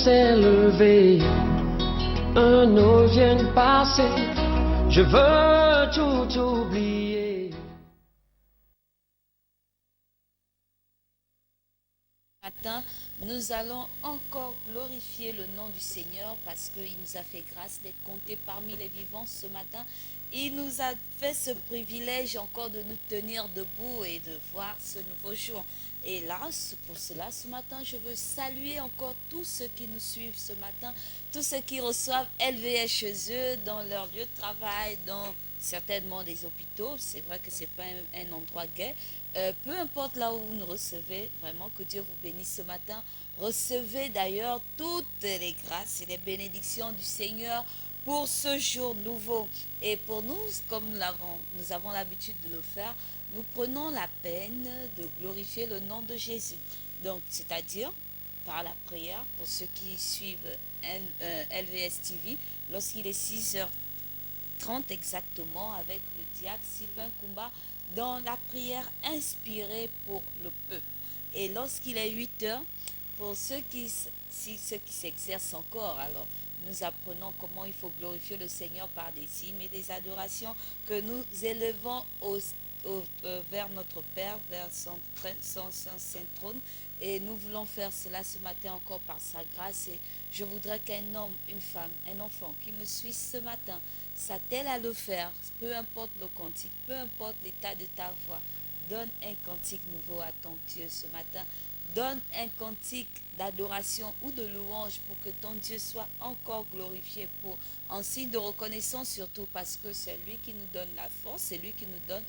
s'est levé, un eau vient de passer, je veux tout oublier. Matin, nous allons encore glorifier le nom du Seigneur parce qu'il nous a fait grâce d'être comptés parmi les vivants ce matin. Il nous a fait ce privilège encore de nous tenir debout et de voir ce nouveau jour. Et là, pour cela, ce matin, je veux saluer encore tous ceux qui nous suivent ce matin, tous ceux qui reçoivent LVS chez eux, dans leur lieu de travail, dans certainement des hôpitaux. C'est vrai que ce n'est pas un endroit gai. Peu importe là où vous nous recevez, vraiment que Dieu vous bénisse ce matin. Recevez d'ailleurs toutes les grâces et les bénédictions du Seigneur pour ce jour nouveau. Et pour nous, comme nous avons l'habitude de le faire, nous prenons la peine de glorifier le nom de Jésus. Donc, c'est-à-dire par la prière, pour ceux qui suivent LVS TV, lorsqu'il est 6h30 exactement, avec le diacre Sylvain Kumba, dans la prière inspirée pour le peuple. Et lorsqu'il est 8h, pour ceux qui s'exercent encore, alors nous apprenons comment il faut glorifier le Seigneur par des hymnes et des adorations que nous élevons vers notre Père, vers son saint trône. Et nous voulons faire cela ce matin encore par sa grâce. Et je voudrais qu'un homme, une femme, un enfant qui me suit ce matin s'attelle à le faire, peu importe le cantique, peu importe l'état de ta voix. Donne un cantique nouveau à ton Dieu ce matin. Donne un cantique d'adoration ou de louange pour que ton Dieu soit encore glorifié, en signe de reconnaissance surtout, parce que c'est lui qui nous donne la force, c'est lui qui nous donne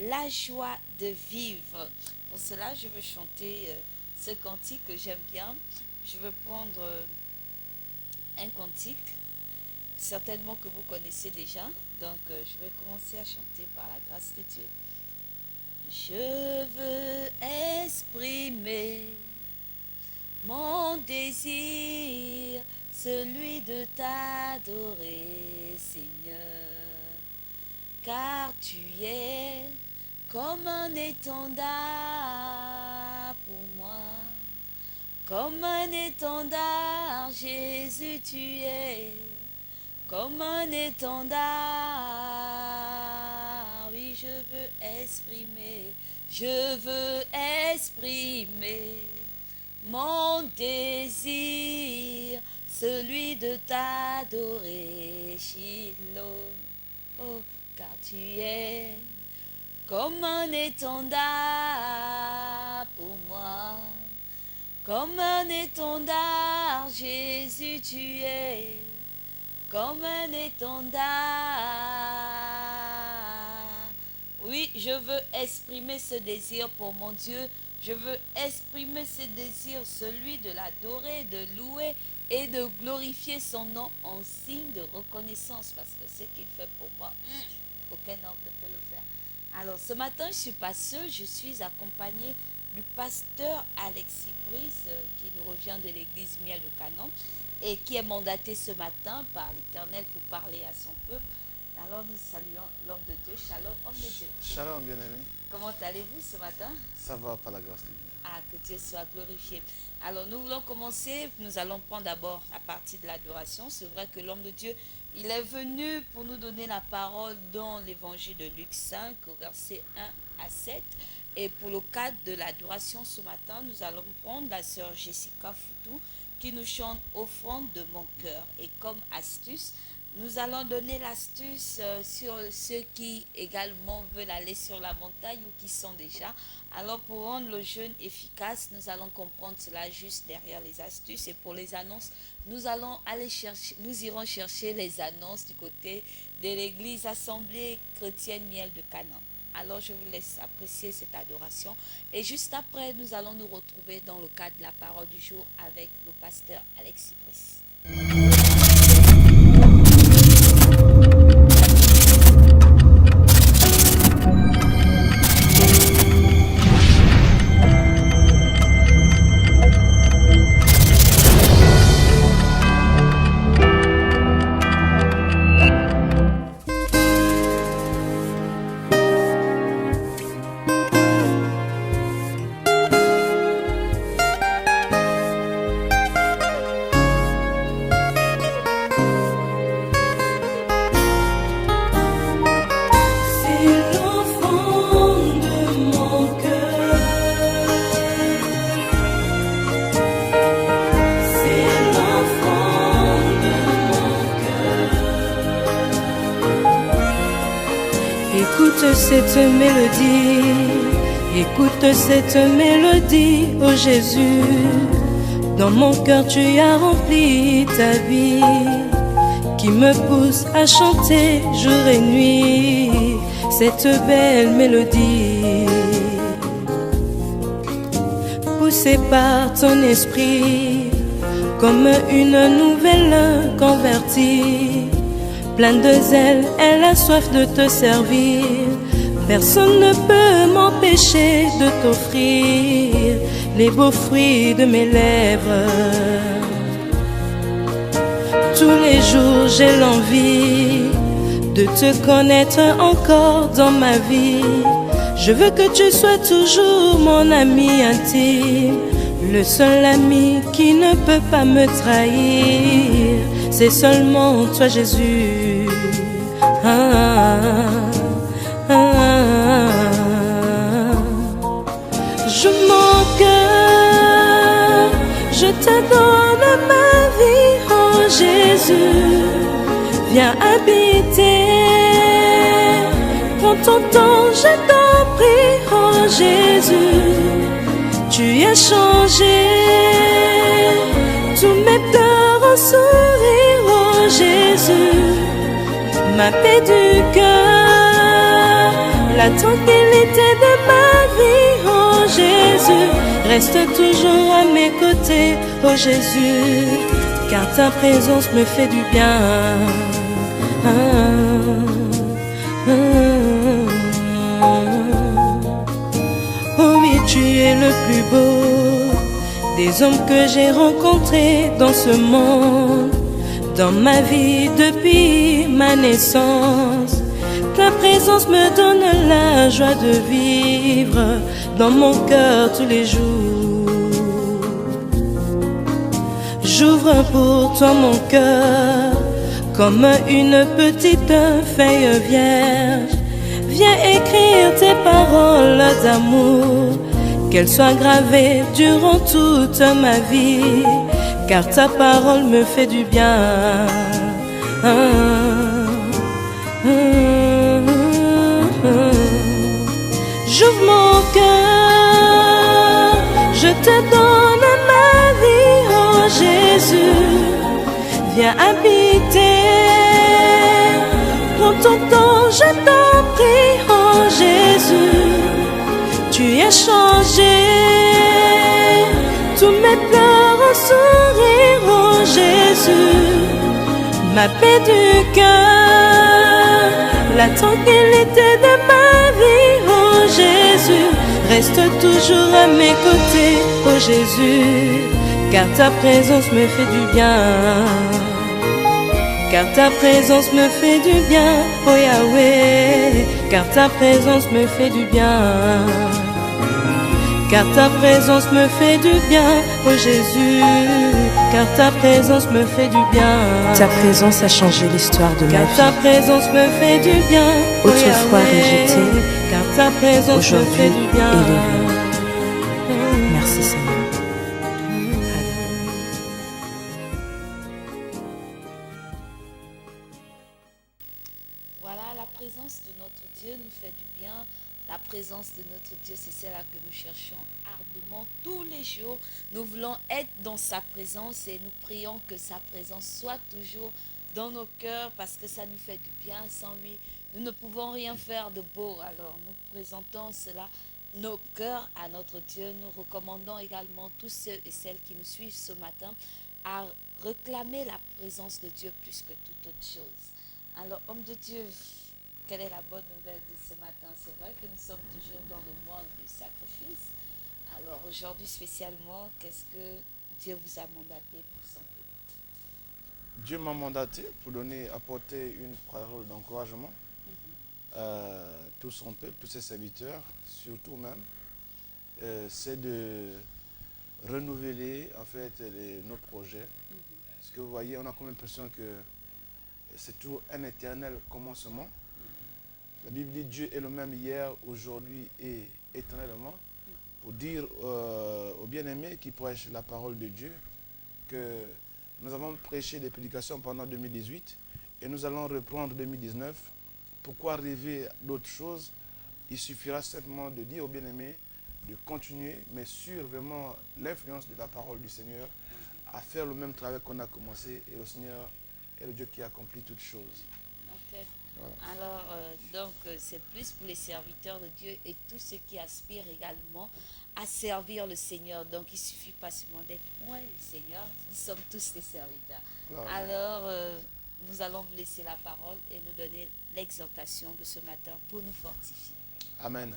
la joie de vivre. Pour cela, je veux chanter ce cantique que j'aime bien. Je veux prendre un cantique, certainement que vous connaissez déjà. Donc, je vais commencer à chanter par la grâce de Dieu. Je veux exprimer mon désir, celui de t'adorer, Seigneur, car tu es comme un étendard pour moi, comme un étendard, Jésus, tu es comme un étendard. Oui, je veux exprimer mon désir, celui de t'adorer, Shiloh. Oh, car tu es comme un étendard pour moi, comme un étendard, Jésus, tu es comme un étendard. Oui, je veux exprimer ce désir pour mon Dieu. Je veux exprimer ce désir, celui de l'adorer, de louer et de glorifier son nom en signe de reconnaissance, parce que ce qu'il fait pour moi, aucun homme ne peut le faire. Alors, ce matin, je suis passeuse, je suis accompagnée du pasteur Alexis Brice, qui nous revient de l'église Miel de Canon, et qui est mandaté ce matin par l'Éternel pour parler à son peuple. Alors nous saluons l'homme de Dieu. Shalom, homme de Dieu. Shalom, bien-aimé. Comment allez-vous ce matin? Ça va par la grâce de Dieu. Ah, que Dieu soit glorifié. Alors nous voulons commencer. Nous allons prendre d'abord la partie de l'adoration. C'est vrai que l'homme de Dieu, il est venu pour nous donner la parole dans l'évangile de Luc 5, au verset 1 à 7. Et pour le cadre de l'adoration ce matin, nous allons prendre la sœur Jessica Foutou, qui nous chante Offrande de mon cœur. Et comme astuce, nous allons donner l'astuce sur ceux qui également veulent aller sur la montagne ou qui sont déjà. Alors pour rendre le jeûne efficace, nous allons comprendre cela juste derrière les astuces. Et pour les annonces, nous irons chercher les annonces du côté de l'église Assemblée chrétienne Miel de Canaan. Alors je vous laisse apprécier cette adoration. Et juste après, nous allons nous retrouver dans le cadre de la parole du jour avec le pasteur Alexis Brice. cette mélodie, écoute cette mélodie, oh Jésus. Dans mon cœur tu as rempli ta vie, qui me pousse à chanter jour et nuit cette belle mélodie. Poussée par ton esprit, comme une nouvelle convertie, pleine de zèle, elle a soif de te servir. Personne ne peut m'empêcher de t'offrir les beaux fruits de mes lèvres. Tous les jours j'ai l'envie de te connaître encore dans ma vie. Je veux que tu sois toujours mon ami intime, le seul ami qui ne peut pas me trahir. C'est seulement toi Jésus. J'ouvre mon cœur, je te donne ma vie, oh Jésus. Viens habiter, prends ton temps, je t'en prie, oh Jésus. Tu as changé tous mes pleurs en sourire, oh Jésus. Ma paix du cœur, la tranquillité de ma vie, oh Jésus. Reste toujours à mes côtés, oh Jésus, car ta présence me fait du bien. Oh oui, tu es le plus beau des hommes que j'ai rencontrés dans ce monde. Dans ma vie depuis ma naissance, ta présence me donne la joie de vivre dans mon cœur tous les jours. J'ouvre pour toi mon cœur comme une petite feuille vierge. Viens écrire tes paroles d'amour, qu'elles soient gravées durant toute ma vie, car ta parole me fait du bien. J'ouvre mon cœur, je te donne ma vie, oh Jésus. Viens habiter, prends ton temps, je t'en prie, oh Jésus. Tu as changé tous mes pleurs en sourire, oh Jésus. Ma paix du cœur, la tranquillité de ma vie, oh Jésus. Reste toujours à mes côtés, oh Jésus, car ta présence me fait du bien. Car ta présence me fait du bien, oh Yahweh. Car ta présence me fait du bien. Car ta présence me fait du bien, oh Jésus. Car ta présence me fait du bien. Ta présence a changé l'histoire de ma vie. Car ta présence me fait du bien, oh autrefois rejeté, car ta présence me fait du bien. Élevé. Merci Seigneur. Voilà, la présence de notre Dieu nous fait du bien. La présence de notre Dieu, c'est celle que nous cherchons ardemment tous les jours. Nous voulons être dans sa présence et nous prions que sa présence soit toujours dans nos cœurs parce que ça nous fait du bien. Sans lui, nous ne pouvons rien faire de beau. Alors nous présentons cela, nos cœurs à notre Dieu. Nous recommandons également tous ceux et celles qui nous suivent ce matin à réclamer la présence de Dieu plus que toute autre chose. Alors, homme de Dieu, quelle est la bonne nouvelle de ce matin? C'est vrai que nous sommes toujours dans le monde du sacrifice. Alors aujourd'hui spécialement, qu'est-ce que Dieu vous a mandaté pour son peuple? Dieu m'a mandaté pour apporter une parole d'encouragement à tout son peuple, tous ses serviteurs, surtout même, c'est de renouveler en fait nos projets. Parce que vous voyez, on a comme l'impression que c'est toujours un éternel commencement. La Bible dit Dieu est le même hier, aujourd'hui et éternellement. Pour dire aux bien-aimés qui prêchent la parole de Dieu que nous avons prêché des prédications pendant 2018 et nous allons reprendre 2019. Pourquoi rêver d'autres choses il suffira simplement de dire aux bien-aimés de continuer, mais sur vraiment l'influence de la parole du Seigneur, à faire le même travail qu'on a commencé. Et le Seigneur est le Dieu qui accomplit toutes choses. Ok. Voilà. Alors, c'est plus pour les serviteurs de Dieu et tous ceux qui aspirent également à servir le Seigneur. Donc, il ne suffit pas seulement d'être moi le Seigneur, nous sommes tous des serviteurs. Voilà. Alors, nous allons vous laisser la parole et nous donner l'exhortation de ce matin pour nous fortifier. Amen.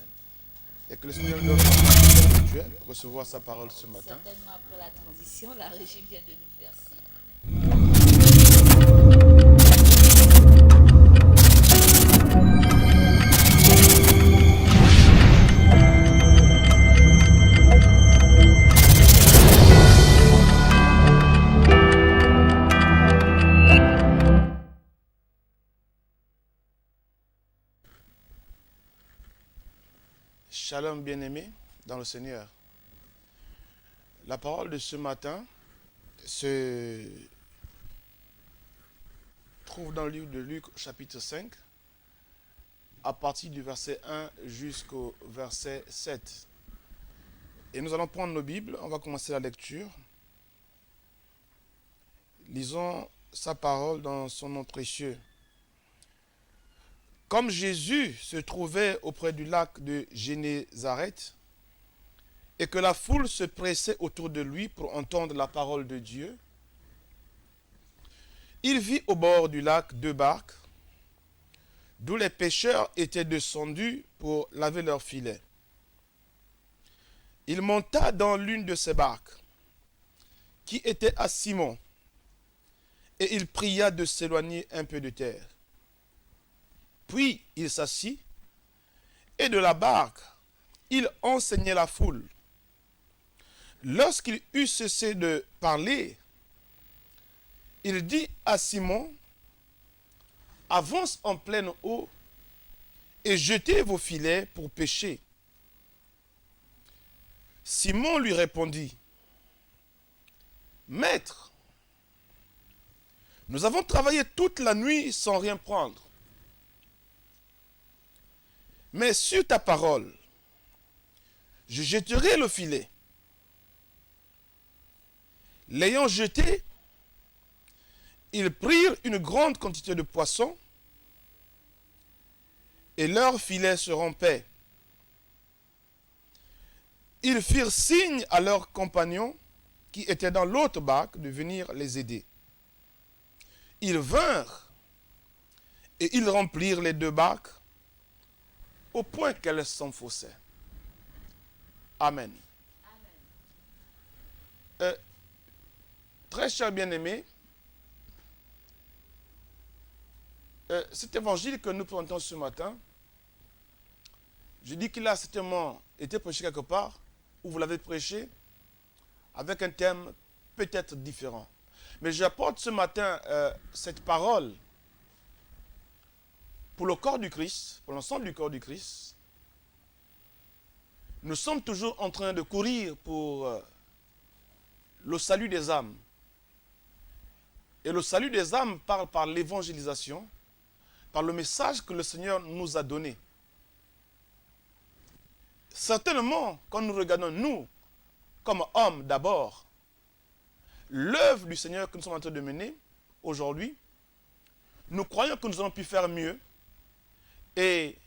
Et que le Seigneur donne la spirituelle pour recevoir sa parole ce matin. Certainement après la transition, la régie vient de nous faire signe. Shalom bien-aimés dans le Seigneur. La parole de ce matin se trouve dans le livre de Luc chapitre 5 à partir du verset 1 jusqu'au verset 7. Et nous allons prendre nos Bibles, on va commencer la lecture. Lisons sa parole dans son nom précieux. Comme Jésus se trouvait auprès du lac de Génézareth et que la foule se pressait autour de lui pour entendre la parole de Dieu, il vit au bord du lac 2 barques, d'où les pêcheurs étaient descendus pour laver leurs filets. Il monta dans l'une de ces barques, qui était à Simon, et il pria de s'éloigner un peu de terre. Puis il s'assit, et de la barque, il enseignait la foule. Lorsqu'il eut cessé de parler, il dit à Simon, « Avance en pleine eau et jetez vos filets pour pêcher. » Simon lui répondit, « Maître, nous avons travaillé toute la nuit sans rien prendre. Mais sur ta parole, je jetterai le filet. » L'ayant jeté, ils prirent une grande quantité de poissons et leurs filets se rompaient. Ils firent signe à leurs compagnons qui étaient dans l'autre barque de venir les aider. Ils vinrent et ils remplirent les 2 barques au point qu'elles s'enfonçaient. Amen. Très chers bien-aimés, cet évangile que nous présentons ce matin, je dis qu'il a certainement été prêché quelque part, où vous l'avez prêché, avec un thème peut-être différent. Mais j'apporte ce matin cette parole pour le corps du Christ, pour l'ensemble du corps du Christ. Nous sommes toujours en train de courir pour le salut des âmes. Et le salut des âmes parle par l'évangélisation, par le message que le Seigneur nous a donné. Certainement, quand nous regardons, nous, comme hommes d'abord, l'œuvre du Seigneur que nous sommes en train de mener aujourd'hui, nous croyons que nous allons pu faire mieux et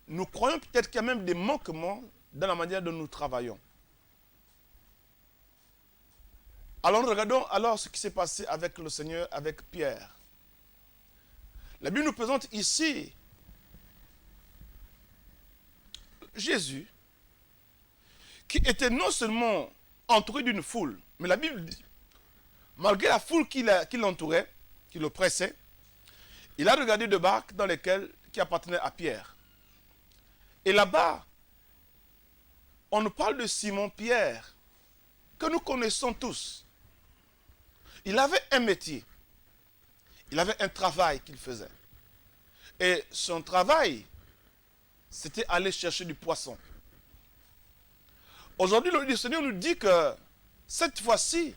nous croyons peut-être qu'il y a même des manquements dans la manière dont nous travaillons. Alors nous regardons alors ce qui s'est passé avec le Seigneur, avec Pierre. La Bible nous présente ici Jésus, qui était non seulement entouré d'une foule, mais la Bible dit, malgré la foule qui l'entourait, qui le pressait, il a regardé 2 barques dans lesquelles qui appartenaient à Pierre. Et là-bas, on nous parle de Simon-Pierre, que nous connaissons tous. Il avait un métier, il avait un travail qu'il faisait. Et son travail, c'était aller chercher du poisson. Aujourd'hui, le Seigneur nous dit que cette fois-ci,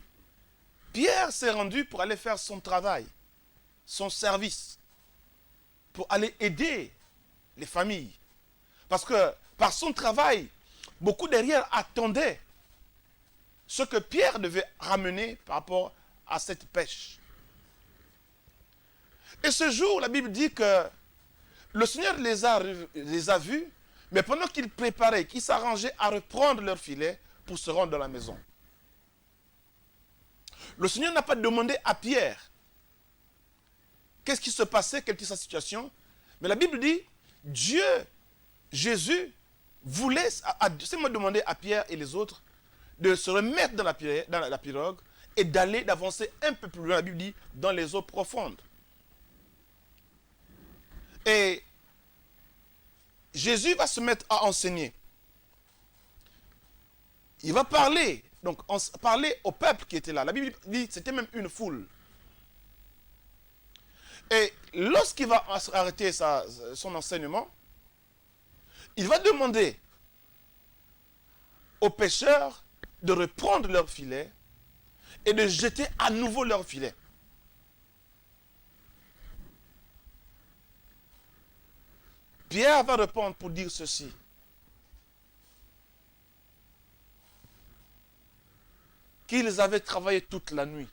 Pierre s'est rendu pour aller faire son travail, son service, pour aller aider les familles, Parce que par son travail, beaucoup derrière attendaient ce que Pierre devait ramener par rapport à cette pêche. Et ce jour, la Bible dit que le Seigneur les a vus, mais pendant qu'ils préparaient, qu'ils s'arrangeaient à reprendre leur filet pour se rendre dans la maison. Le Seigneur n'a pas demandé à Pierre qu'est-ce qui se passait, quelle était sa situation. Mais la Bible dit, Dieu, Jésus, voulait, seulement demander à Pierre et les autres de se remettre dans la pirogue et d'avancer un peu plus loin. La Bible dit, dans les eaux profondes. Et Jésus va se mettre à enseigner. Il va parler, donc parler au peuple qui était là. La Bible dit que c'était même une foule. Et lorsqu'il va arrêter son enseignement, il va demander aux pêcheurs de reprendre leur filet et de jeter à nouveau leur filet. Pierre va répondre pour dire ceci. Qu'ils avaient travaillé toute la nuit.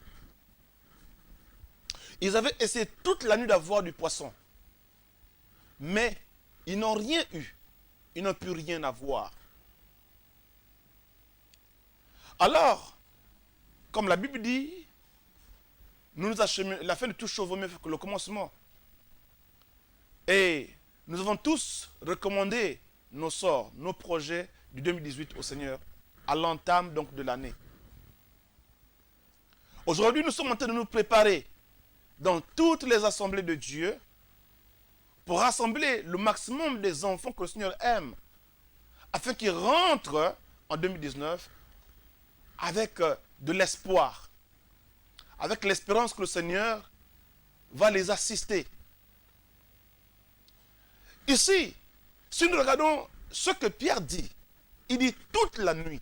Ils avaient essayé toute la nuit d'avoir du poisson. Mais ils n'ont rien eu. Ils n'ont pu rien avoir. Alors, comme la Bible dit, nous acheminons, la fin de toute chose vaut mieux que le commencement. Et nous avons tous recommandé nos sorts, nos projets du 2018 au Seigneur, à l'entame donc de l'année. Aujourd'hui, nous sommes en train de nous préparer dans toutes les assemblées de Dieu pour rassembler le maximum des enfants que le Seigneur aime, afin qu'ils rentrent en 2019 avec de l'espoir, avec l'espérance que le Seigneur va les assister. Ici, si nous regardons ce que Pierre dit, il dit toute la nuit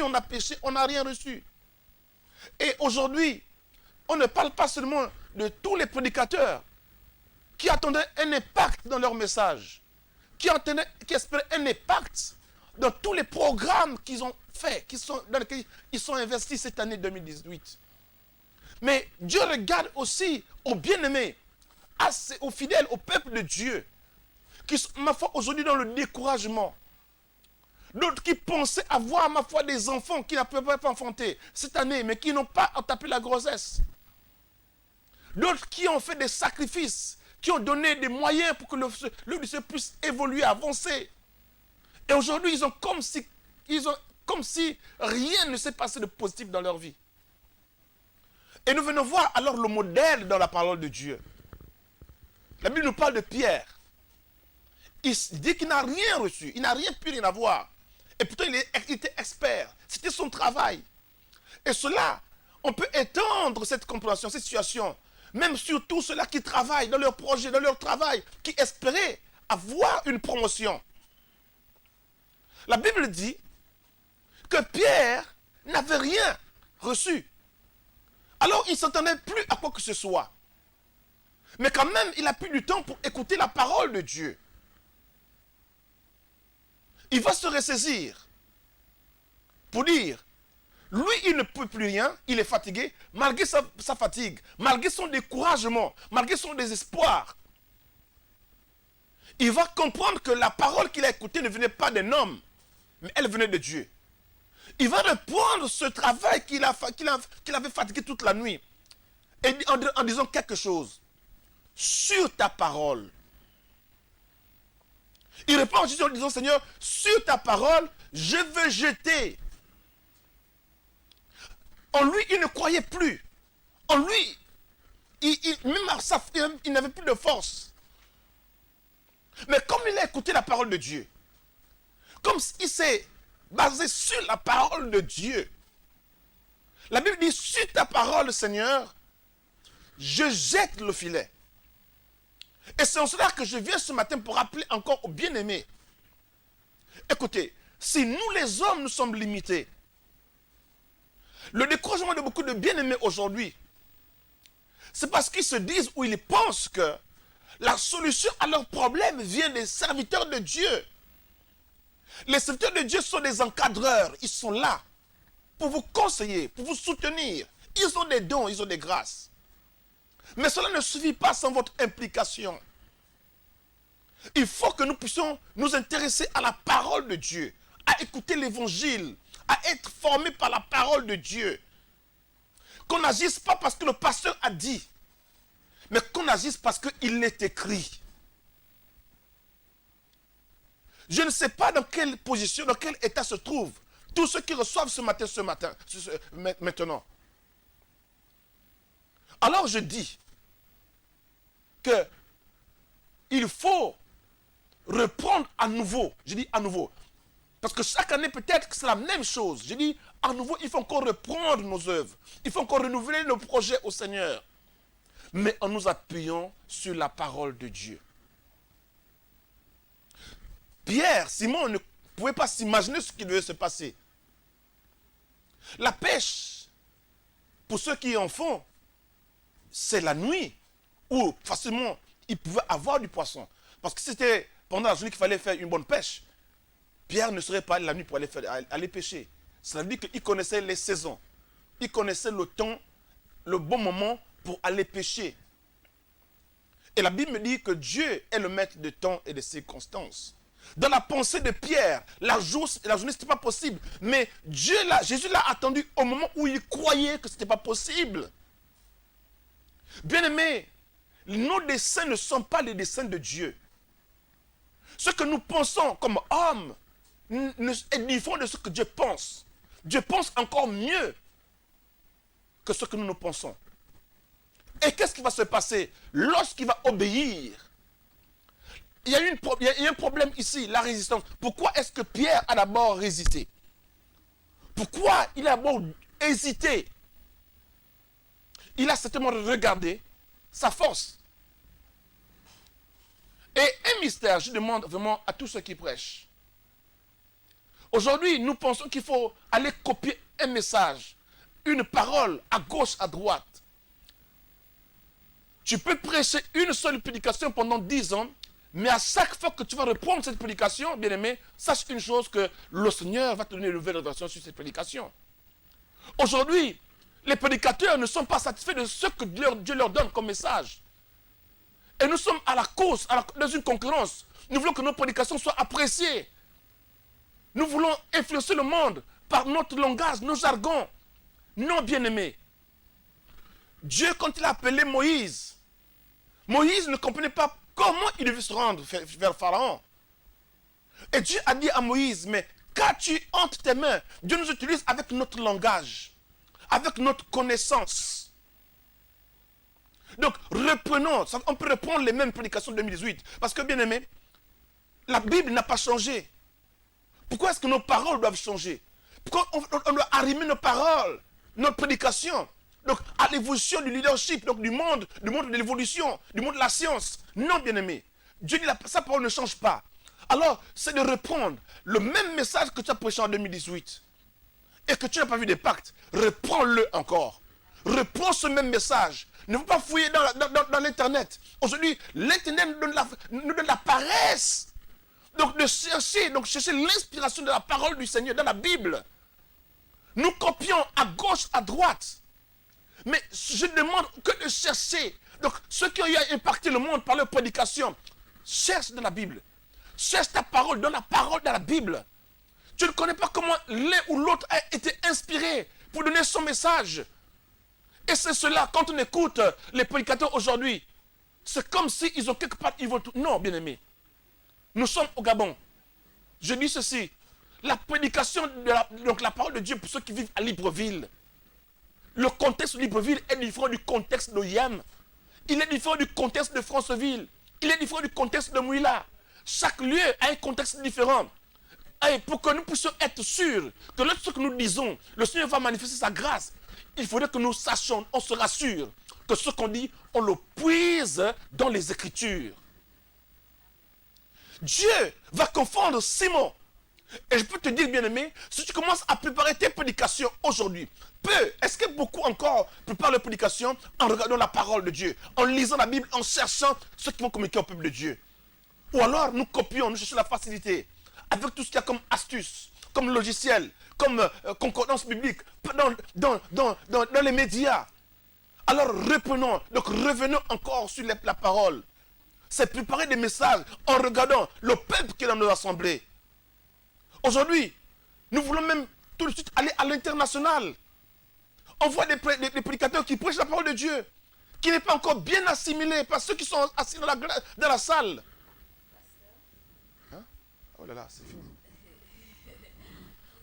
on a péché, on n'a rien reçu. Et aujourd'hui, on ne parle pas seulement de tous les prédicateurs qui attendaient un impact dans leur message, qui espéraient un impact dans tous les programmes qu'ils ont faits, dans lesquels ils sont investis cette année 2018. Mais Dieu regarde aussi aux bien-aimés, aux fidèles, au peuple de Dieu, qui sont, ma foi, aujourd'hui dans le découragement. D'autres qui pensaient avoir, ma foi, des enfants qui ne peuvent pas enfanter cette année, mais qui n'ont pas tapé la grossesse. D'autres qui ont fait des sacrifices, qui ont donné des moyens pour que le lycée puisse évoluer, avancer. Et aujourd'hui, ils ont comme si rien ne s'est passé de positif dans leur vie. Et nous venons voir alors le modèle dans la parole de Dieu. La Bible nous parle de Pierre. Il dit qu'il n'a rien reçu, il n'a rien pu rien avoir. Et pourtant, il était expert. C'était son travail. Et cela, on peut étendre cette compréhension, cette situation, même sur tous ceux-là qui travaillent dans leur projet, dans leur travail, qui espéraient avoir une promotion. La Bible dit que Pierre n'avait rien reçu. Alors, il ne s'entendait plus à quoi que ce soit. Mais quand même, il a pris du temps pour écouter la parole de Dieu. Il va se ressaisir pour dire, lui, il ne peut plus rien, il est fatigué, malgré sa fatigue, malgré son découragement, malgré son désespoir. Il va comprendre que la parole qu'il a écoutée ne venait pas d'un homme, mais elle venait de Dieu. Il va reprendre ce travail qu'il avait fatigué toute la nuit, et en disant quelque chose. Sur ta parole. Il répond en disant, Seigneur, sur ta parole, je veux jeter. En lui, il ne croyait plus. En lui, il n'avait plus de force. Mais comme il a écouté la parole de Dieu, comme il s'est basé sur la parole de Dieu, la Bible dit, sur ta parole, Seigneur, je jette le filet. Et c'est en cela que je viens ce matin pour rappeler encore aux bien-aimés. Écoutez, si nous les hommes, nous sommes limités, le découragement de beaucoup de bien-aimés aujourd'hui, c'est parce qu'ils se disent ou ils pensent que la solution à leurs problèmes vient des serviteurs de Dieu. Les serviteurs de Dieu sont des encadreurs. Ils sont là pour vous conseiller, pour vous soutenir. Ils ont des dons, ils ont des grâces. Mais cela ne suffit pas sans votre implication. Il faut que nous puissions nous intéresser à la parole de Dieu, à écouter l'évangile, à être formés par la parole de Dieu. Qu'on n'agisse pas parce que le pasteur a dit, mais qu'on agisse parce qu'il est écrit. Je ne sais pas dans quelle position, dans quel état se trouvent tous ceux qui reçoivent maintenant. Alors je dis que il faut reprendre à nouveau. Je dis à nouveau. Parce que chaque année, peut-être que c'est la même chose. Je dis à nouveau, il faut encore reprendre nos œuvres. Il faut encore renouveler nos projets au Seigneur. Mais en nous appuyant sur la parole de Dieu. Pierre, Simon ne pouvait pas s'imaginer ce qui devait se passer. La pêche, pour ceux qui en font, c'est la nuit où facilement ils pouvaient avoir du poisson. Parce que c'était pendant la journée qu'il fallait faire une bonne pêche. Pierre ne serait pas allé la nuit pour aller pêcher. Ça veut dire qu'il connaissait les saisons. Il connaissait le temps, le bon moment pour aller pêcher. Et la Bible me dit que Dieu est le maître de temps et de circonstances. Dans la pensée de Pierre, la journée, ce n'était pas possible. Mais Jésus l'a attendu au moment où il croyait que ce n'était pas possible. Bien-aimés, nos desseins ne sont pas les desseins de Dieu. Ce que nous pensons comme hommes est différent de ce que Dieu pense. Dieu pense encore mieux que ce que nous pensons. Et qu'est-ce qui va se passer lorsqu'il va obéir? Il y a un problème ici, la résistance. Pourquoi est-ce que Pierre a d'abord résisté? Pourquoi il a d'abord hésité? Il a certainement regardé sa force. Et un mystère, je demande vraiment à tous ceux qui prêchent. Aujourd'hui, nous pensons qu'il faut aller copier un message, une parole à gauche, à droite. Tu peux prêcher une seule prédication pendant 10 ans, mais à chaque fois que tu vas reprendre cette prédication, bien-aimé, sache une chose, que le Seigneur va te donner une nouvelle révélation sur cette prédication. Aujourd'hui, les prédicateurs ne sont pas satisfaits de ce que Dieu leur donne comme message. Et nous sommes à la course, dans une concurrence. Nous voulons que nos prédications soient appréciées. Nous voulons influencer le monde par notre langage, nos jargons. Non, bien-aimés. Dieu, quand il a appelé Moïse, Moïse ne comprenait pas comment il devait se rendre vers Pharaon. Et Dieu a dit à Moïse, mais qu'as-tu entre tes mains? Dieu nous utilise avec notre langage, avec notre connaissance. Donc, reprenons, on peut reprendre les mêmes prédications de 2018. Parce que, bien aimé, la Bible n'a pas changé. Pourquoi est-ce que nos paroles doivent changer? Pourquoi on doit arrimer nos paroles, notre prédication, donc à l'évolution du leadership, donc du monde de l'évolution, du monde de la science? Non, bien aimé. Dieu dit, sa parole ne change pas. Alors, c'est de reprendre le même message que tu as prêché en 2018 et que tu n'as pas vu d'impact. Reprends-le encore. Reprends ce même message. Ne faut pas fouiller dans l'Internet. Aujourd'hui, l'Internet nous donne la paresse. Donc, de chercher l'inspiration de la parole du Seigneur dans la Bible. Nous copions à gauche, à droite. Mais je demande que de chercher. Donc, ceux qui ont impacté le monde par leur prédication, cherche dans la Bible. Cherche ta parole, donne la parole dans la Bible. Tu ne connais pas comment l'un ou l'autre a été inspiré pour donner son message. Et c'est cela, quand on écoute les prédicateurs aujourd'hui, c'est comme s'ils ont quelque part, ils vont tout. Non, bien-aimés. Nous sommes au Gabon. Je dis ceci. La prédication, donc la parole de Dieu pour ceux qui vivent à Libreville. Le contexte de Libreville est différent du contexte de Yam. Il est différent du contexte de Franceville. Il est différent du contexte de Mouila. Chaque lieu a un contexte différent. Et pour que nous puissions être sûrs que lorsque nous disons, le Seigneur va manifester sa grâce, il faudrait que nous sachions, on se rassure, que ce qu'on dit, on le puise dans les Écritures. Dieu va confondre Simon Et je peux te dire, bien-aimé, si tu commences à préparer tes prédications aujourd'hui, est-ce que beaucoup encore préparent leurs prédications en regardant la parole de Dieu, en lisant la Bible, en cherchant ceux qui vont communiquer au peuple de Dieu? Ou alors nous copions, nous cherchons la facilité, avec tout ce qu'il y a comme astuce, comme logiciel, comme concordance biblique, dans les médias. Alors reprenons, donc revenons encore sur la parole. C'est préparer des messages en regardant le peuple qui est dans nos assemblées. Aujourd'hui, nous voulons même tout de suite aller à l'international. On voit des prédicateurs qui prêchent la parole de Dieu, qui n'est pas encore bien assimilée par ceux qui sont assis dans la salle. Hein? Oh là là, c'est fini.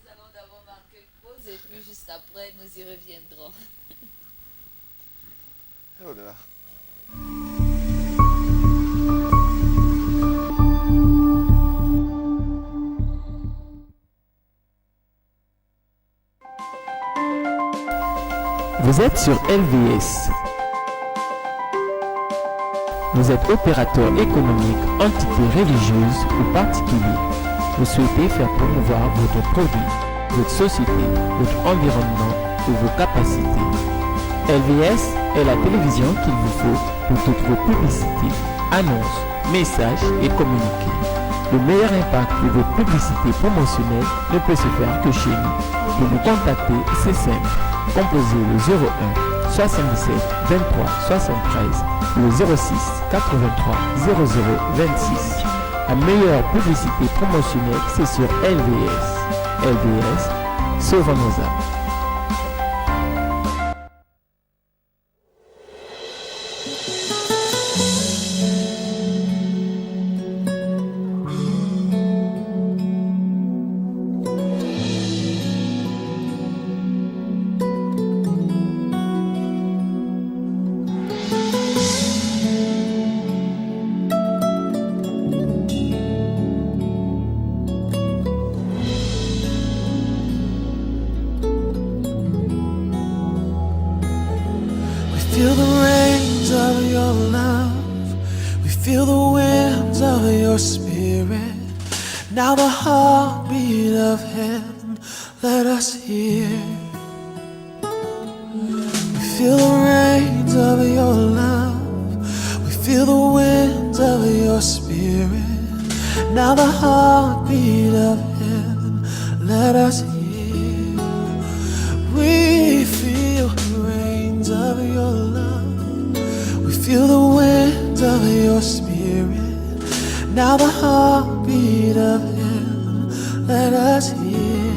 Nous allons d'abord marquer une pause et puis juste après, nous y reviendrons. Oh là là. Vous êtes sur LVS. Vous êtes opérateur économique, entité religieuse ou particulier. Vous souhaitez faire promouvoir votre produit, votre société, votre environnement ou vos capacités. LVS est la télévision qu'il vous faut pour toutes vos publicités, annonces, messages et communiqués. Le meilleur impact de vos publicités promotionnelles ne peut se faire que chez nous. Pour nous contacter, c'est simple. Composez le 01 77 23 73 ou le 06 83 00 26. La meilleure publicité promotionnelle, c'est sur LVS. LVS, sauvons nos âmes. Feel the rains of your love. We feel the winds of your spirit. Now the heartbeat of heaven, let us hear. We feel the rains of your love. We feel the winds of your spirit. Now the heartbeat of heaven, let us hear. We feel the rains of your love. We feel the winds of your spirit. Now the heartbeat of heaven, let us hear.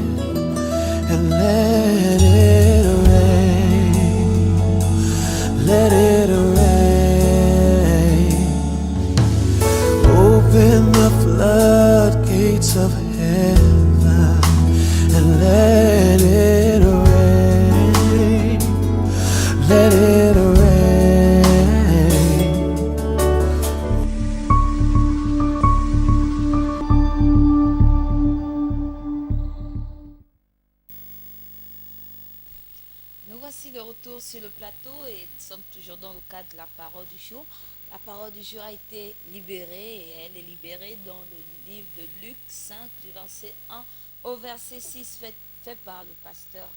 And let it rain. Let it rain. Open the floodgates of heaven and let it rain. Let it rain. Nous voici de retour sur le plateau et nous sommes toujours dans le cadre de la parole du jour. La parole du jour a été libérée et elle est libérée dans le livre de Luc 5 du verset 1 au verset 6 fait par le pasteur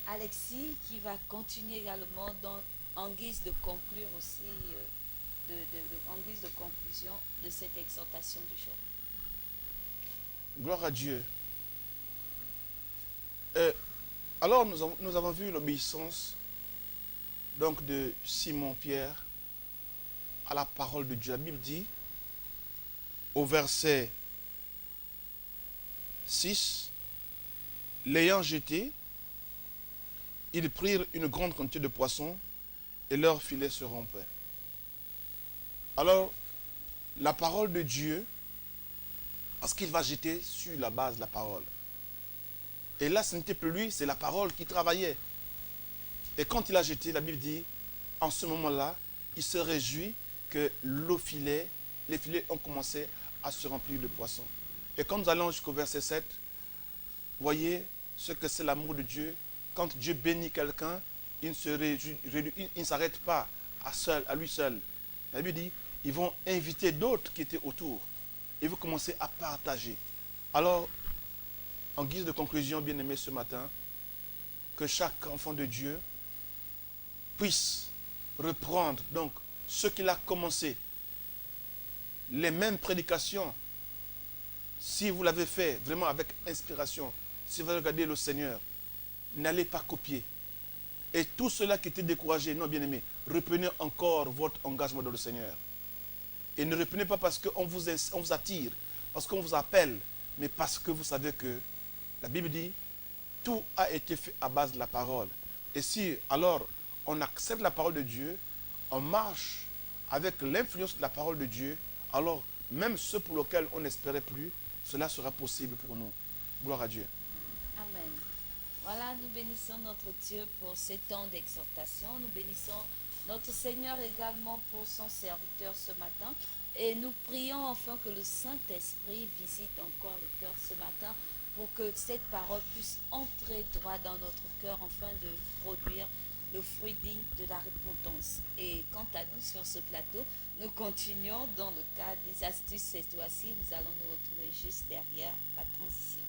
Alexis qui va continuer également en guise de conclure aussi, en guise de conclusion de cette exhortation du jour. Gloire à Dieu. Alors nous avons vu l'obéissance donc de Simon-Pierre à la parole de Dieu. La Bible dit au verset 6, l'ayant jeté, ils prirent une grande quantité de poissons et leur filet se rompait. Alors, la parole de Dieu, parce qu'il va jeter sur la base de la parole. Et là, ce n'était plus lui, c'est la parole qui travaillait. Et quand il a jeté, la Bible dit, en ce moment-là, il se réjouit que les filets ont commencé à se remplir de poissons. Et quand nous allons jusqu'au verset 7, voyez ce que c'est l'amour de Dieu. Quand Dieu bénit quelqu'un, il ne s'arrête pas à lui seul. La Bible dit, ils vont inviter d'autres qui étaient autour. Ils vont commencer à partager. Alors, en guise de conclusion, bien aimé, ce matin, que chaque enfant de Dieu puisse reprendre donc ce qu'il a commencé, les mêmes prédications. Si vous l'avez fait vraiment avec inspiration, si vous regardez le Seigneur, n'allez pas copier. Et tout cela qui était découragé, non bien aimé, reprenez encore votre engagement dans le Seigneur. Et ne reprenez pas parce qu'on vous attire, parce qu'on vous appelle, mais parce que vous savez que la Bible dit, tout a été fait à base de la parole. Et si alors on accepte la parole de Dieu, on marche avec l'influence de la parole de Dieu, alors même ce pour lequel on n'espérait plus, cela sera possible pour nous. Gloire à Dieu. Amen. Voilà, nous bénissons notre Dieu pour ces temps d'exhortation. Nous bénissons notre Seigneur également pour son serviteur ce matin. Et nous prions enfin que le Saint-Esprit visite encore le cœur ce matin pour que cette parole puisse entrer droit dans notre cœur afin de produire le fruit digne de la repentance. Et quant à nous, sur ce plateau, nous continuons dans le cadre des astuces. Cette fois-ci, nous allons nous retrouver juste derrière la transition.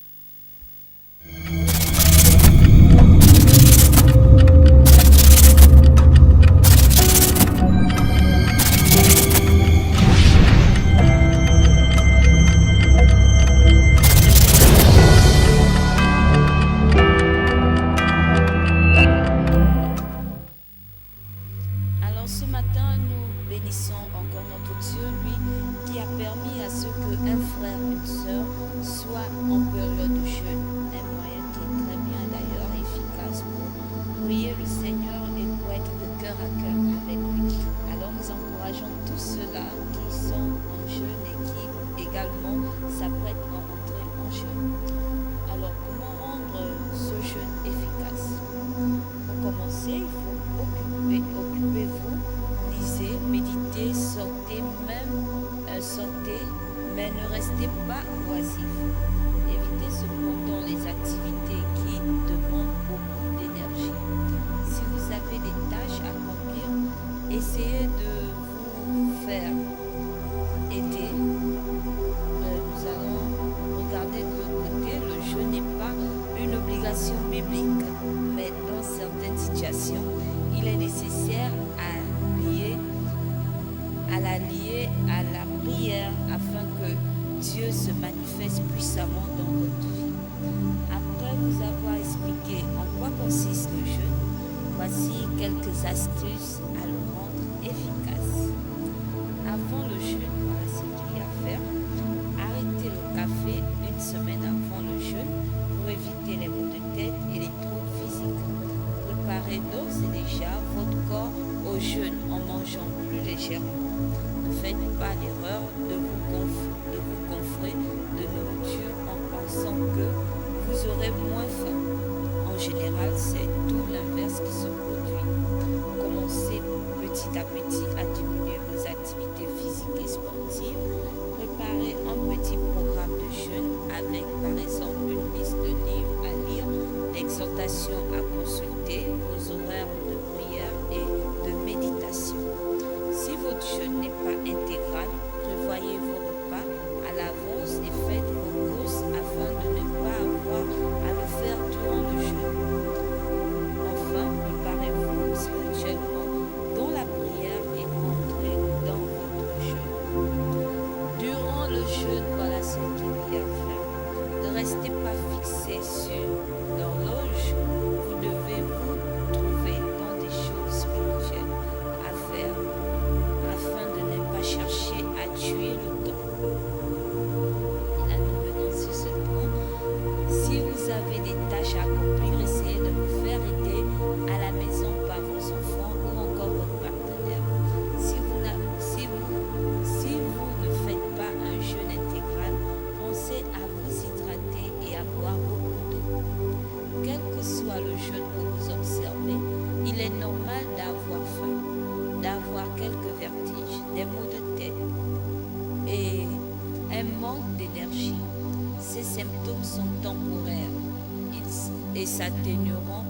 Et s'atténueront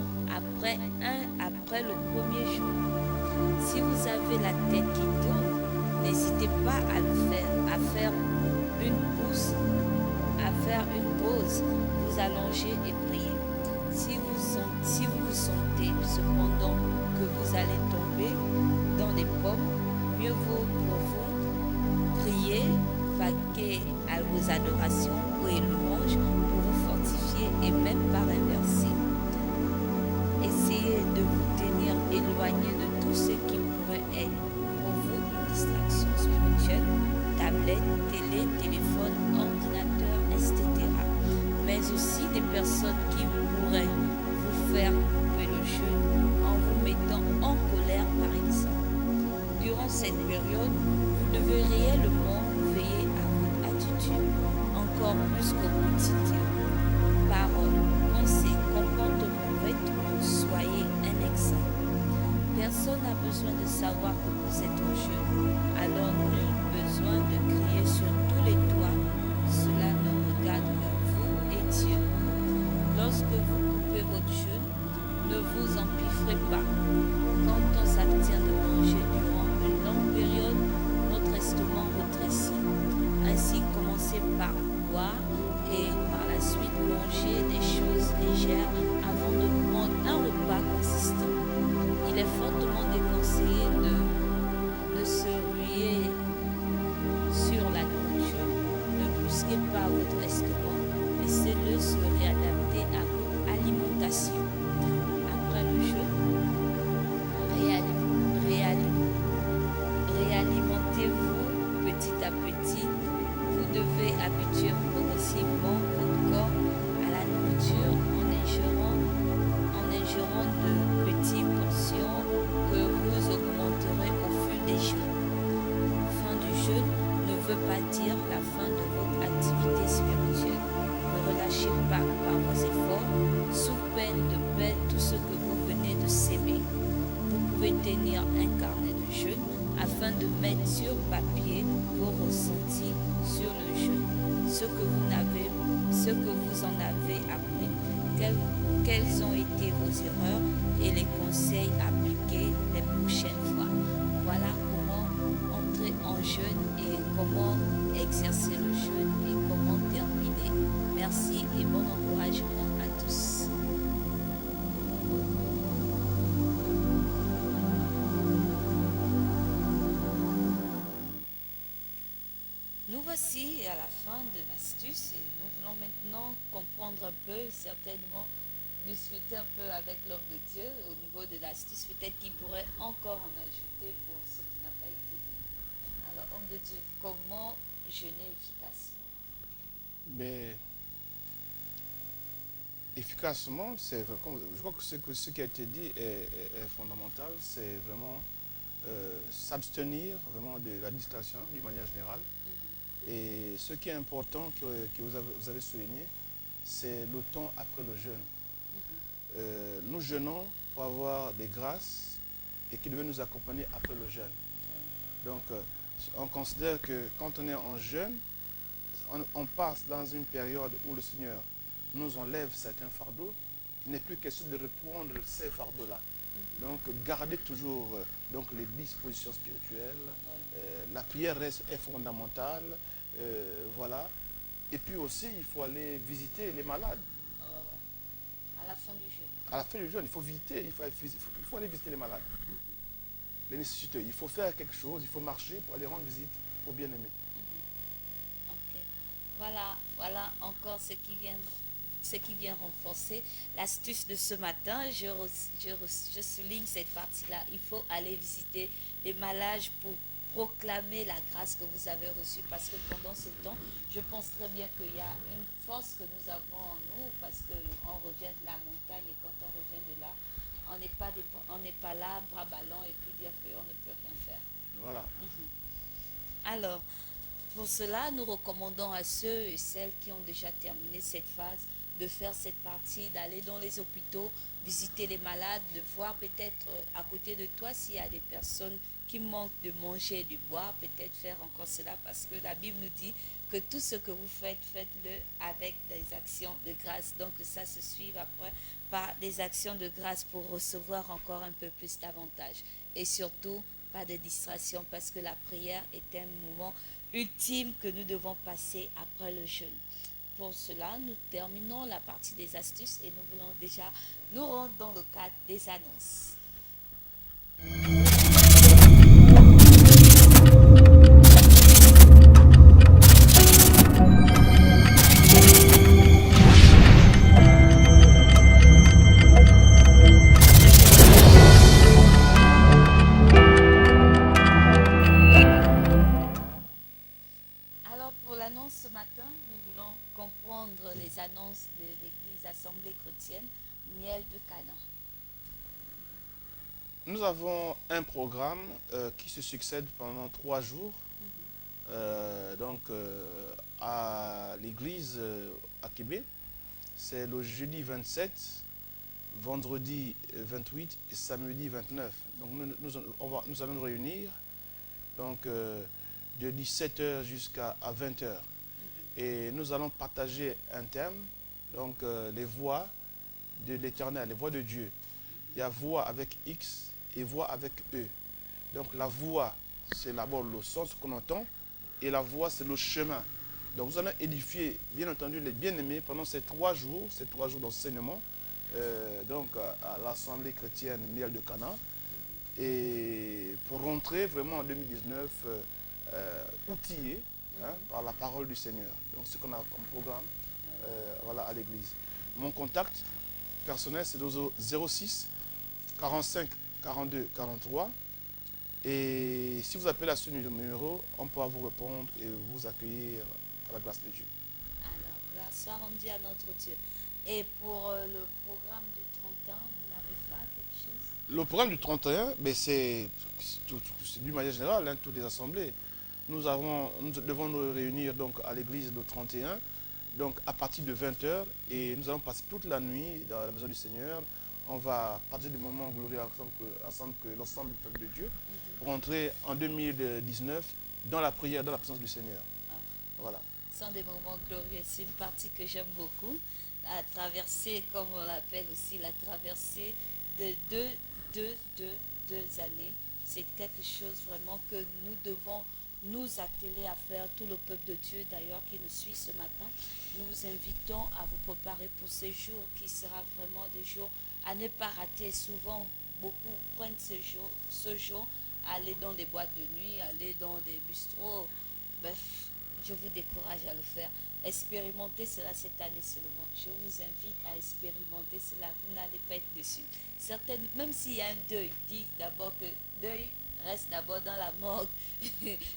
après le premier jour. Si vous avez la tête qui tourne, n'hésitez pas à le faire, à faire une pousse à faire une pause, vous allonger et prier. Si vous vous sentez cependant que vous allez tomber dans les pommes, mieux vaut pour vous prier, vaquer à vos adorations ou et louanges pour vous fortifier et même par inverser. Essayez de vous tenir éloigné de tout ce qui pourrait être pour vous une distraction spirituelle, tablette, télé, téléphone, ordinateur, etc. Mais aussi des personnes qui pourraient vous faire couper le jeûne en vous mettant en colère par exemple. Durant cette période, vous devez réellement veiller à votre attitude, encore plus qu'au quotidien. Parole, pensée, comportement, vêtements, soyez un exemple. Personne n'a besoin de savoir que vous êtes au jeûne, alors nul besoin de crier sur tous les toits. Cela ne regarde que vous et Dieu. Lorsque vous coupez votre jeûne, ne vous empiffrez pas. Quand on s'abstient de manger durant une longue période, notre estomac rétrécit. Ainsi, commencez par boire et par la suite manger des choses légères avant de prendre un repas consistant. Il est fortement déconseillé de se ruer sur la nourriture. Ne brusquez pas votre estomac, laissez-le se réadapter à votre alimentation. Après le jeûne, réalimentez-vous petit à petit. Vous devez habituer progressivement votre corps à la nourriture en ingérant de petites portions que vous augmenterez au fil des jours. Fin du jeûne ne veut pas dire la fin de votre activité spirituelle. Ne relâchez pas par vos efforts, sous peine de perdre tout ce que vous venez de s'aimer. Vous pouvez tenir un carnet de jeûne afin de mettre sur papier vos ressentis sur le jeûne, ce que vous en avez appris, quelles ont été vos erreurs et les conseils appliqués les prochaines fois. Voilà comment entrer en jeûne et comment exercer le jeûne et comment terminer. Merci et bon encouragement à tous. Nous voici à la fin de l'astuce et nous voulons maintenant comprendre un peu, certainement discuter un peu avec l'homme de Dieu au niveau de l'astuce. Peut-être qu'il pourrait encore en ajouter pour ce qui n'a pas été dit. Alors, homme de Dieu, comment jeûner efficacement? Mais efficacement, je crois que ce qui a été dit est fondamental, c'est vraiment s'abstenir vraiment de la distraction d'une manière générale. Et ce qui est important que vous avez souligné, c'est le temps après le jeûne. Nous jeûnons pour avoir des grâces et qui devaient nous accompagner après le jeûne. Donc, on considère que quand on est en jeûne, on passe dans une période où le Seigneur nous enlève certains fardeaux. Il n'est plus question de reprendre ces fardeaux-là. Donc, gardez toujours donc, les dispositions spirituelles. La prière est fondamentale. Voilà. Et puis aussi, il faut aller visiter les malades. À la fin du jeûne. À la fin du jeûne, il faut visiter, il faut aller visiter les malades. Les nécessiteux. Il faut faire quelque chose, il faut marcher pour aller rendre visite aux bien-aimés. Ok. Voilà encore ce qui vient renforcer l'astuce de ce matin. Je souligne cette partie-là. Il faut aller visiter les malades pour proclamer la grâce que vous avez reçue, parce que pendant ce temps, je pense très bien qu'il y a une force que nous avons en nous, parce qu'on revient de la montagne et quand on revient de là, on n'est pas là, bras ballants, et puis dire qu'on ne peut rien faire. Voilà. Alors, pour cela, nous recommandons à ceux et celles qui ont déjà terminé cette phase de faire cette partie, d'aller dans les hôpitaux, visiter les malades, de voir peut-être à côté de toi s'il y a des personnes qui manquent de manger et de boire, peut-être faire encore cela, parce que la Bible nous dit que tout ce que vous faites, faites-le avec des actions de grâce. Donc ça se suive après par des actions de grâce pour recevoir encore un peu plus d'avantages. Et surtout, pas de distraction, parce que la prière est un moment ultime que nous devons passer après le jeûne. pour cela, nous terminons la partie des astuces et nous voulons déjà nous rendre dans le cadre des annonces. Alors pour l'annonce ce matin, nous voulons comprendre les annonces de l'Église Assemblée chrétienne Miel de Canaan. Nous avons un programme qui se succède pendant 3 jours. À l'église à Québec, c'est le jeudi 27, vendredi 28 et samedi 29. Donc nous allons nous réunir donc, de 17h jusqu'à 20h. Et nous allons partager un thème, donc les voix de l'Éternel, les voix de Dieu. Il y a voix avec X et voix avec E. Donc la voix, c'est d'abord le sens qu'on entend, et la voix, c'est le chemin. Donc vous allez édifier, bien entendu, les bien-aimés pendant ces 3 jours, d'enseignement, à l'Assemblée chrétienne Miel de Canaan, et pour rentrer vraiment en 2019 outillés par la parole du Seigneur. Donc ce qu'on a comme programme à l'église. Mon contact personnel, c'est 06 45 42 43. Et si vous appelez à ce numéro, on pourra vous répondre et vous accueillir par la grâce de Dieu. Alors, grâce soit rendue à notre Dieu. Et pour le programme du 31, vous n'avez pas quelque chose? Le programme du 31, c'est d'une manière générale, toutes les assemblées. Nous devons nous réunir donc, à l'église le 31, donc à partir de 20h, et nous allons passer toute la nuit dans la maison du Seigneur. On va partager des moments glorieux ensemble que l'ensemble du peuple de Dieu, pour entrer en 2019 dans la prière, dans la présence du Seigneur. Voilà. Ce sont des moments glorieux. C'est une partie que j'aime beaucoup. La traversée, comme on l'appelle aussi, la traversée de deux années. C'est quelque chose vraiment que nous devons nous atteler à faire, tout le peuple de Dieu d'ailleurs qui nous suit ce matin. Nous vous invitons à vous préparer pour ces jours qui sera vraiment des jours à ne pas rater. Souvent, beaucoup prennent ce jour, aller dans des boîtes de nuit, aller dans des bistrots. Bref, je vous décourage à le faire. Expérimentez cela cette année seulement. Je vous invite à expérimenter cela. Vous n'allez pas être déçus. Même s'il y a un deuil, dites d'abord que deuil reste d'abord dans la morgue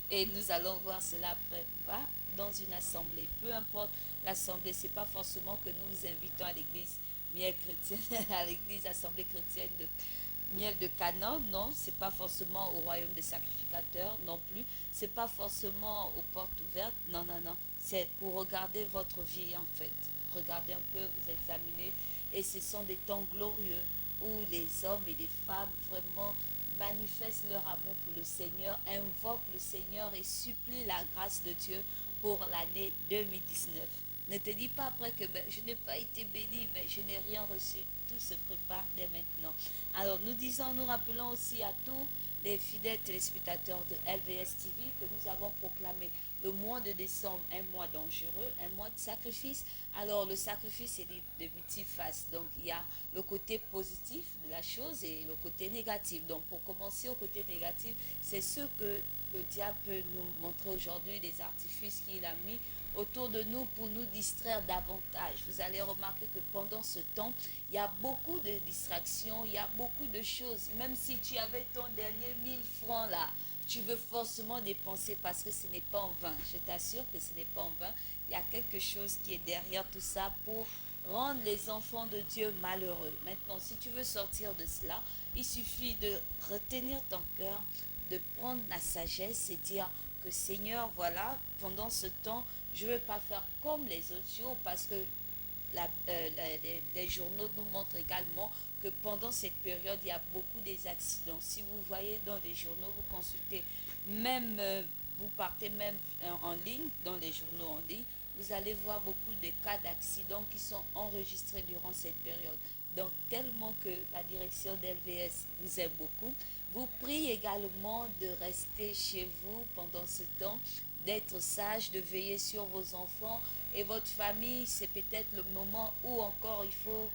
et nous allons voir cela après. Va dans une assemblée. Peu importe l'assemblée, ce n'est pas forcément que nous vous invitons à l'église Miel chrétienne, à l'église Assemblée chrétienne de Miel de Canaan, non, c'est pas forcément au royaume des sacrificateurs non plus, c'est pas forcément aux portes ouvertes, non, c'est pour regarder votre vie en fait, regardez un peu, vous examinez, et ce sont des temps glorieux où les hommes et les femmes vraiment manifestent leur amour pour le Seigneur, invoquent le Seigneur et supplient la grâce de Dieu pour l'année 2019. Ne te dis pas après que je n'ai pas été béni, mais je n'ai rien reçu. Tout se prépare dès maintenant. Alors nous rappelons aussi à tous les fidèles téléspectateurs de LVS TV que nous avons proclamé le mois de décembre un mois dangereux, un mois de sacrifice. Alors le sacrifice est de multifaces. Donc il y a le côté positif de la chose et le côté négatif. Donc pour commencer au côté négatif, c'est ce que le diable peut nous montrer aujourd'hui, des artifices qu'il a mis autour de nous pour nous distraire davantage. Vous allez remarquer que pendant ce temps, il y a beaucoup de distractions, il y a beaucoup de choses. Même si tu avais ton dernier 1000 francs là, tu veux forcément dépenser parce que ce n'est pas en vain. Je t'assure que ce n'est pas en vain. Il y a quelque chose qui est derrière tout ça pour rendre les enfants de Dieu malheureux. Maintenant, si tu veux sortir de cela, il suffit de retenir ton cœur, de prendre la sagesse et dire que Seigneur, voilà, pendant ce temps, je ne veux pas faire comme les autres jours parce que les journaux nous montrent également que pendant cette période, il y a beaucoup des accidents. Si vous voyez dans les journaux, vous consultez, même vous partez même en ligne, dans les journaux en ligne, vous allez voir beaucoup de cas d'accidents qui sont enregistrés durant cette période. Donc, tellement que la direction d'LVS vous aime beaucoup, vous prie également de rester chez vous pendant ce temps, d'être sage, de veiller sur vos enfants et votre famille. C'est peut-être le moment où encore il faut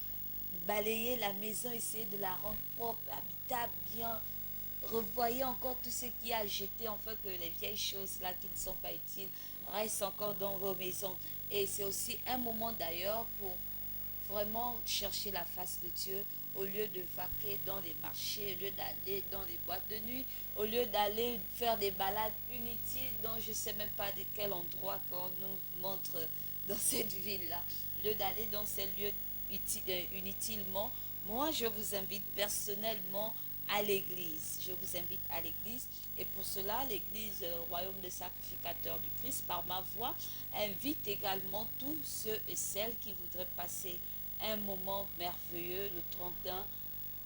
balayer la maison, essayer de la rendre propre, habitable, bien. Revoyez encore tout ce qui a jeté, enfin que les vieilles choses là qui ne sont pas utiles restent encore dans vos maisons. Et c'est aussi un moment d'ailleurs pour vraiment chercher la face de Dieu, au lieu de vaquer dans les marchés, au lieu d'aller dans les boîtes de nuit, au lieu d'aller faire des balades inutiles dans je ne sais même pas de quel endroit qu'on nous montre dans cette ville-là, au lieu d'aller dans ces lieux inutilement. Moi, je vous invite personnellement à l'église. Je vous invite à l'église. Et pour cela, l'église Royaume des Sacrificateurs du Christ, par ma voix, invite également tous ceux et celles qui voudraient passer un moment merveilleux le 31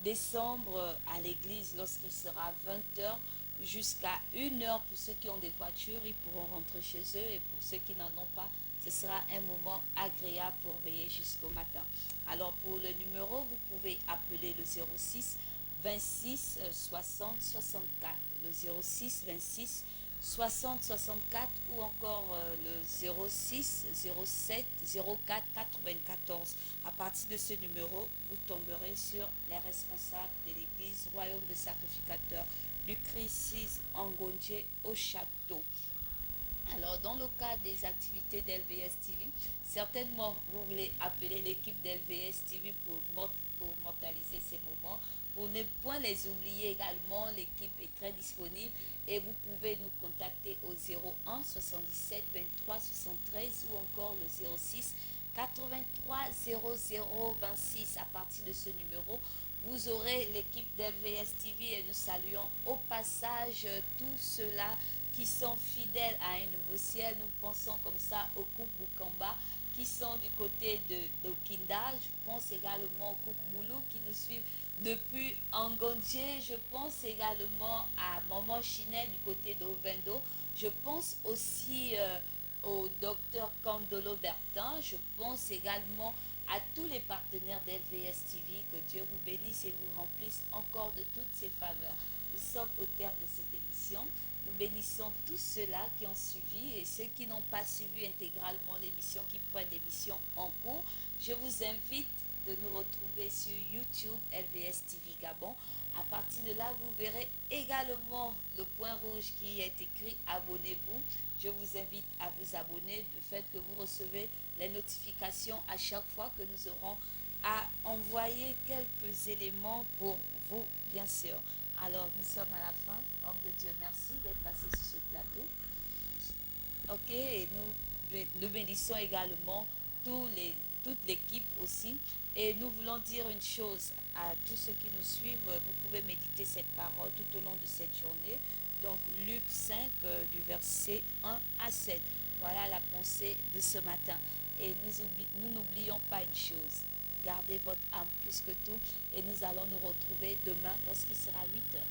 décembre à l'église lorsqu'il sera 20h jusqu'à 1h. Pour ceux qui ont des voitures, ils pourront rentrer chez eux. Et pour ceux qui n'en ont pas, ce sera un moment agréable pour veiller jusqu'au matin. Alors pour le numéro, vous pouvez appeler le 06 26 60 64, le 06 26 60 64 ou encore le 06 07 04 94. À partir de ce numéro, vous tomberez sur les responsables de l'église Royaume des Sacrificateurs du Christ en Ngondje au château. Alors, dans le cadre des activités d'LVS TV, certainement vous voulez appeler l'équipe d'LVS TV pour mortaliser ces moments. Pour ne point les oublier également, l'équipe est très disponible et vous pouvez nous contacter au 01 77 23 73 ou encore le 06 83 00 26. À partir de ce numéro, vous aurez l'équipe d'LVS TV et nous saluons au passage tous ceux-là qui sont fidèles à un nouveau ciel. Nous pensons comme ça au couple Bukamba qui sont du côté de Kinda. Je pense également au couple Moulou qui nous suivent depuis Ngondje. Je pense également à Maman Chinel du côté d'Ovendo. Je pense aussi au docteur Candolo Bertin. Je pense également à tous les partenaires d'LVS TV. Que Dieu vous bénisse et vous remplisse encore de toutes ses faveurs. Nous sommes au terme de cette émission. Nous bénissons tous ceux-là qui ont suivi et ceux qui n'ont pas suivi intégralement l'émission, qui prennent l'émission en cours. Je vous invite de nous retrouver sur YouTube LVS TV Gabon. À partir de là, vous verrez également le point rouge qui est écrit « Abonnez-vous ». Je vous invite à vous abonner, de fait que vous recevez les notifications à chaque fois que nous aurons à envoyer quelques éléments pour vous, bien sûr. Alors, nous sommes à la fin. Homme de Dieu, merci d'être passé sur ce plateau. Ok, et nous bénissons également toute l'équipe aussi. Et nous voulons dire une chose à tous ceux qui nous suivent. Vous pouvez méditer cette parole tout au long de cette journée. Donc, Luc 5, du verset 1 à 7. Voilà la pensée de ce matin. Et nous n'oublions pas une chose. Gardez votre âme plus que tout et nous allons nous retrouver demain lorsqu'il sera 8 heures.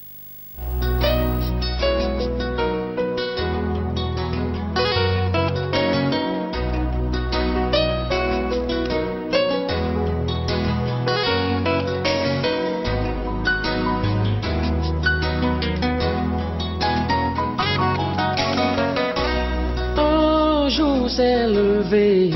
Un jour s'est levé